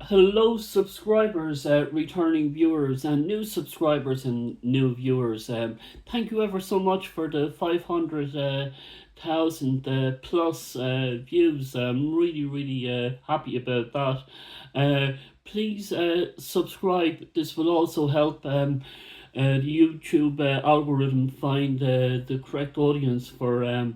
Hello, subscribers, returning viewers, and new subscribers and new viewers. Thank you ever so much for the 500,000 plus views. I'm really happy about that. Please subscribe. This will also help the YouTube algorithm find the correct audience for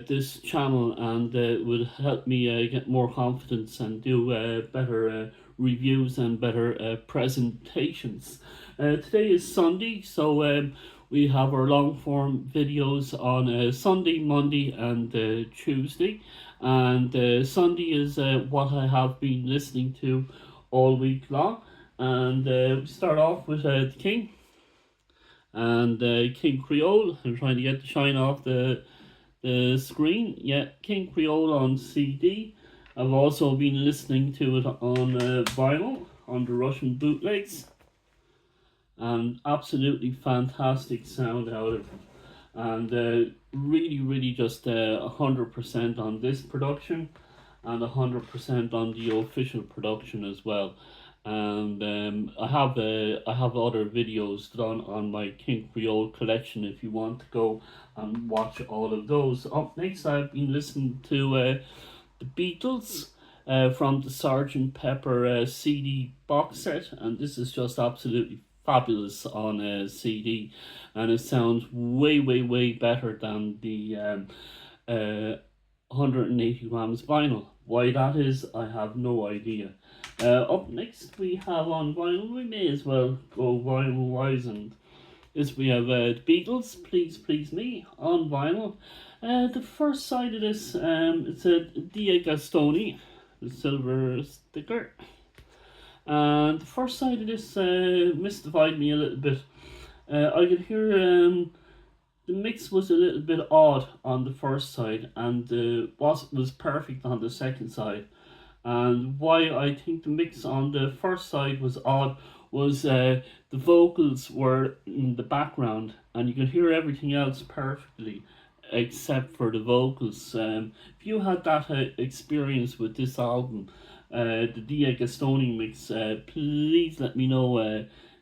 this channel, and will help me get more confidence and do better reviews and better presentations. Today is Sunday, so we have our long form videos on Sunday, Monday, and Tuesday. And Sunday is what I have been listening to all week long. And we start off with the King and King Creole. I'm trying to get the shine off the screen. Yeah, King Creole on CD. I've also been listening to it on vinyl on the Russian bootlegs, and absolutely fantastic sound out of it. And really just 100% on this production and 100% on the official production as well. And I have other videos done on my King Creole collection if you want to go and watch all of those. Up next, I've been listening to the Beatles from the Sergeant Pepper CD box set, and this is just absolutely fabulous on a CD, and it sounds way better than the 180 grams vinyl. Why that is, I have no idea. Up next, we have on vinyl. We may as well go vinyl wise, and this we have the Beatles, Please Me, on vinyl. The first side of this, it's a D'Agostoni, the silver sticker. And the first side of this mystified me a little bit. I could hear the mix was a little bit odd on the first side, and was perfect on the second side. And why I think the mix on the first side was odd was the vocals were in the background, and you could hear everything else perfectly except for the vocals. If you had that experience with this album, the D'Agostoni mix, please let me know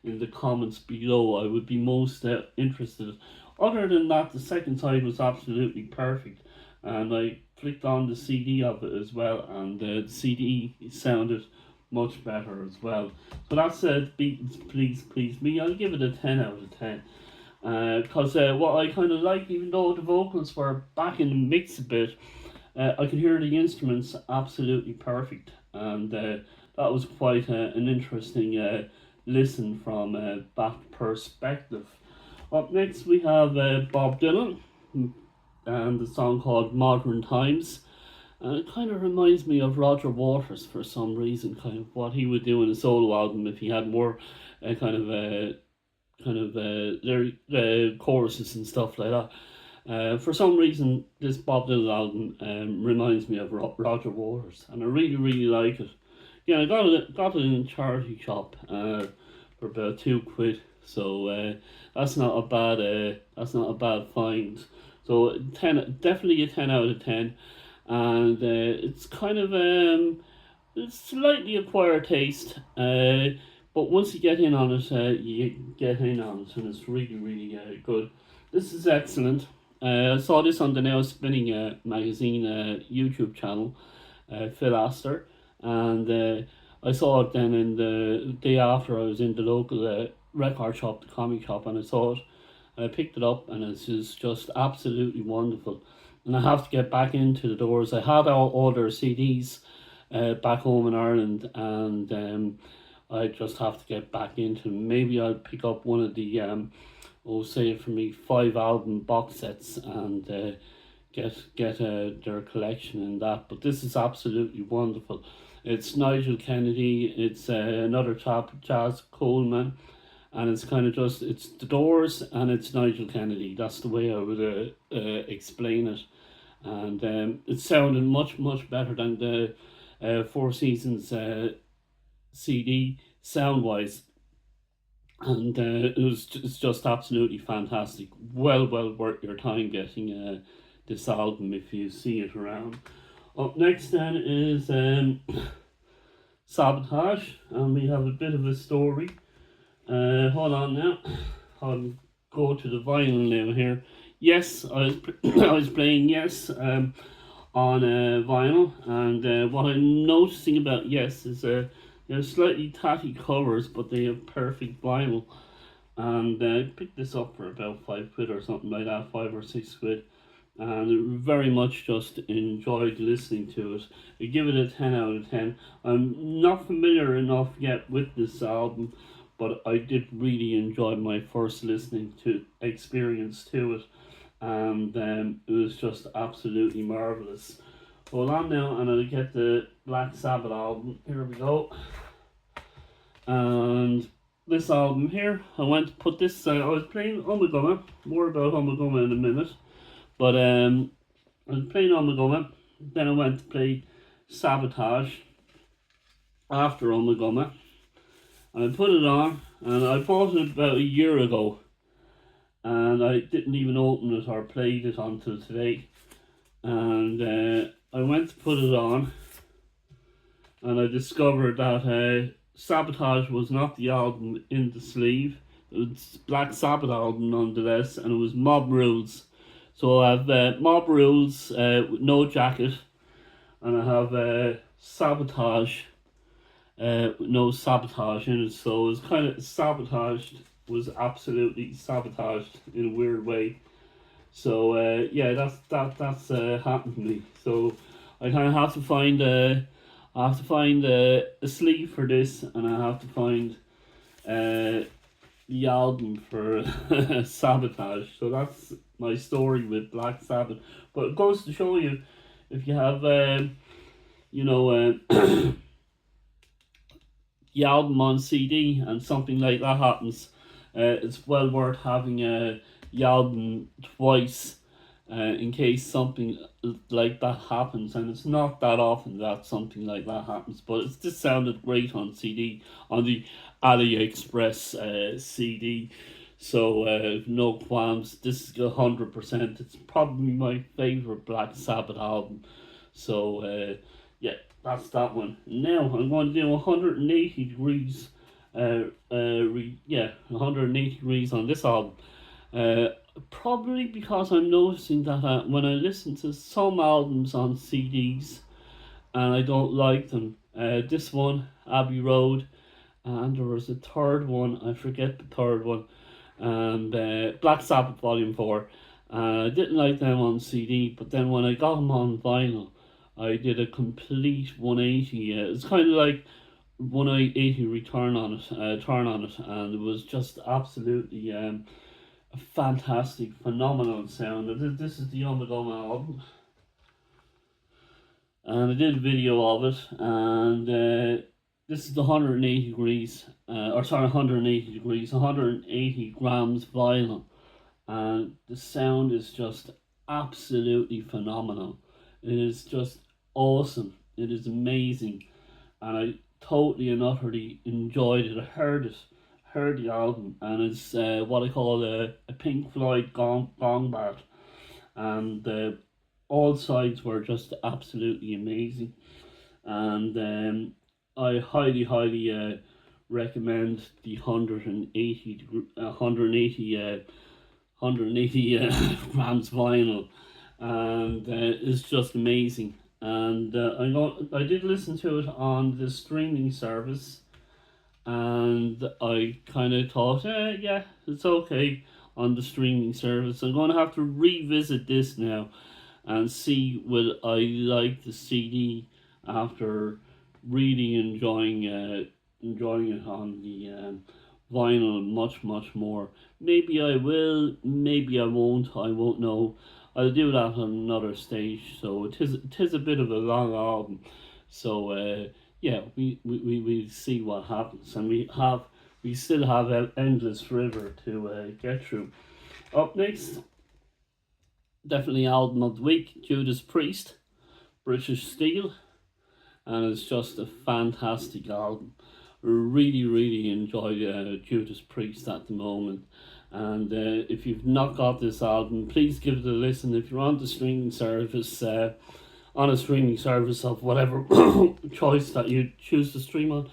in the comments below. I would be most interested. Other than that, the second side was absolutely perfect, and I flicked on the CD of it as well, and the CD sounded much better as well. So that's Beatles, Please Me. I'll give it a 10 out of 10. Because what I kind of like, even though the vocals were back in the mix a bit, I could hear the instruments absolutely perfect, and that was quite an interesting listen from that perspective. Up next, we have Bob Dylan and the song called Modern Times. And it kind of reminds me of Roger Waters for some reason, kind of what he would do in a solo album if he had more lyric choruses and stuff like that. For some reason, this Bob Dylan album reminds me of Roger Waters, and I really like it. Yeah, I got it in a charity shop for about £2. So that's not a bad find. So definitely a 10 out of 10, and it's kind of it's slightly acquired taste. But once you get in on it, you get in on it, and it's really good. This is excellent. I saw this on the Now Spinning magazine YouTube channel, Phil Astor, and I saw it then in the day after I was in the local record shop, the comic shop, and I saw it. I picked it up, and it's just absolutely wonderful. And I have to get back into the Doors. I had all their CDs back home in Ireland, and I just have to get back into them. Maybe I'll pick up one of the say it for me, 5 album box sets, and get their collection in that. But this is absolutely wonderful. It's Nigel Kennedy. It's another chap, Jazz Coleman, and it's kind of just, it's the Doors and it's Nigel Kennedy. That's the way I would explain it. And it sounded much better than the Four Seasons CD sound wise, and it's just absolutely fantastic. Well worth your time getting this album if you see it around. Up next then is Sabotage, and we have a bit of a story. Hold on now. I'll go to the vinyl now here. Yes, I was I was playing Yes on vinyl, and what I'm noticing about Yes is they're slightly tatty covers, but they have perfect vinyl. And I picked this up for about £5 or something like that, £5 or £6, and very much just enjoyed listening to it. I give it a 10 out of 10. I'm not familiar enough yet with this album, but I did really enjoy my first listening to experience to it, and it was just absolutely marvelous. Hold on now, and I'll get the Black Sabbath album. Here we go. And this album here, I went to put this. I was playing Ummagumma. More about Ummagumma in a minute. But I was playing Ummagumma. Then I went to play Sabotage after Ummagumma. And I put it on, and I bought it about a year ago. And I didn't even open it or played it until today. And I went to put it on, and I discovered that Sabotage was not the album in the sleeve. It was Black Sabbath album nonetheless, and it was Mob Rules. So I have Mob Rules with no jacket, and I have Sabotage with no sabotage in it. So it was kind of sabotaged, was absolutely sabotaged in a weird way. So yeah, that's happened to me. So I kind of have to find I have to find a sleeve for this, and I have to find the album for Sabotage. So that's my story with Black Sabbath. But it goes to show you, if you have you know the album on CD and something like that happens, it's well worth having the album twice, in case something like that happens. And it's not that often that something like that happens, but it just sounded great on CD, on the AliExpress CD. So no qualms, this is 100%. It's probably my favourite Black Sabbath album. So yeah, that's that one. Now I'm going to do 180 degrees 180 degrees on this album. Probably because I'm noticing that when I listen to some albums on CDs and I don't like them, this one, Abbey Road, and there was a third one, I forget the third one, and Black Sabbath Volume 4. I didn't like them on CD, but then when I got them on vinyl, I did a complete 180. It's kind of like 180 turn on it, and it was just absolutely a fantastic, phenomenal sound. This is the Ummagumma album, and I did a video of it, and this is the 180 degrees, 180 degrees, 180 grams vinyl, and the sound is just absolutely phenomenal. It is just awesome. It is amazing, and I totally and utterly enjoyed it. I heard the album, and it's what I call a Pink Floyd gong bat, and all sides were just absolutely amazing, and I highly recommend the 180 grams vinyl, and it's just amazing. And I did listen to it on the streaming service, and I kind of thought, yeah, it's okay on the streaming service. I'm going to have to revisit this now and see will I like the CD after really enjoying it on the vinyl much more. Maybe I will, maybe I won't. I won't know. I'll do that on another stage. So it is a bit of a long album. So yeah, we see what happens, and we still have Endless River to get through. Up next, definitely album of the week, Judas Priest, British Steel, and it's just a fantastic album. Really enjoy Judas Priest at the moment, and if you've not got this album, please give it a listen. If you're on the streaming service, on a streaming service of whatever choice that you choose to stream on,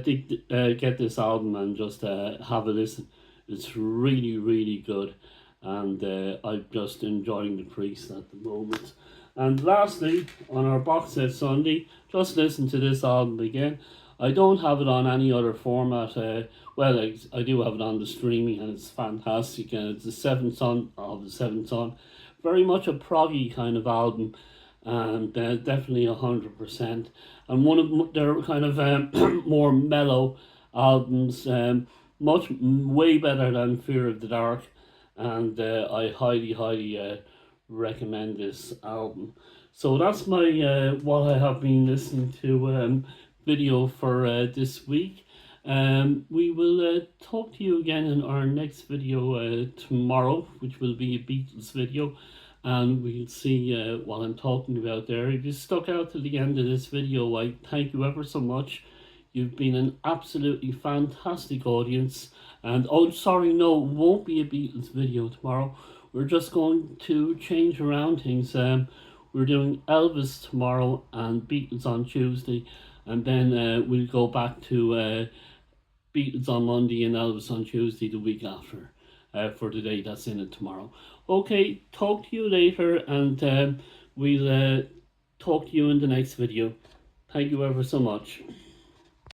get this album and just have a listen. It's really, really good, and I'm just enjoying The Priest at the moment. And lastly, on our box set Sunday, just listen to this album again. I don't have it on any other format. Well, I do have it on the streaming, and it's fantastic. And it's the Seventh Son of the Seventh Son. Very much a proggy kind of album, and definitely 100%. And one of their kind of more mellow albums, way better than Fear of the Dark, and I highly recommend this album. So that's my what I have been listening to video for this week. We will talk to you again in our next video tomorrow, which will be a Beatles video, and we'll see what I'm talking about there. If you stuck out to the end of this video, I thank you ever so much. You've been an absolutely fantastic audience. And oh, sorry, no, it won't be a Beatles video tomorrow. We're just going to change around things. We're doing Elvis tomorrow and Beatles on Tuesday, and then we'll go back to Beatles on Monday and Elvis on Tuesday the week after, for the day that's in it tomorrow. Okay, talk to you later, and we'll talk to you in the next video. Thank you ever so much.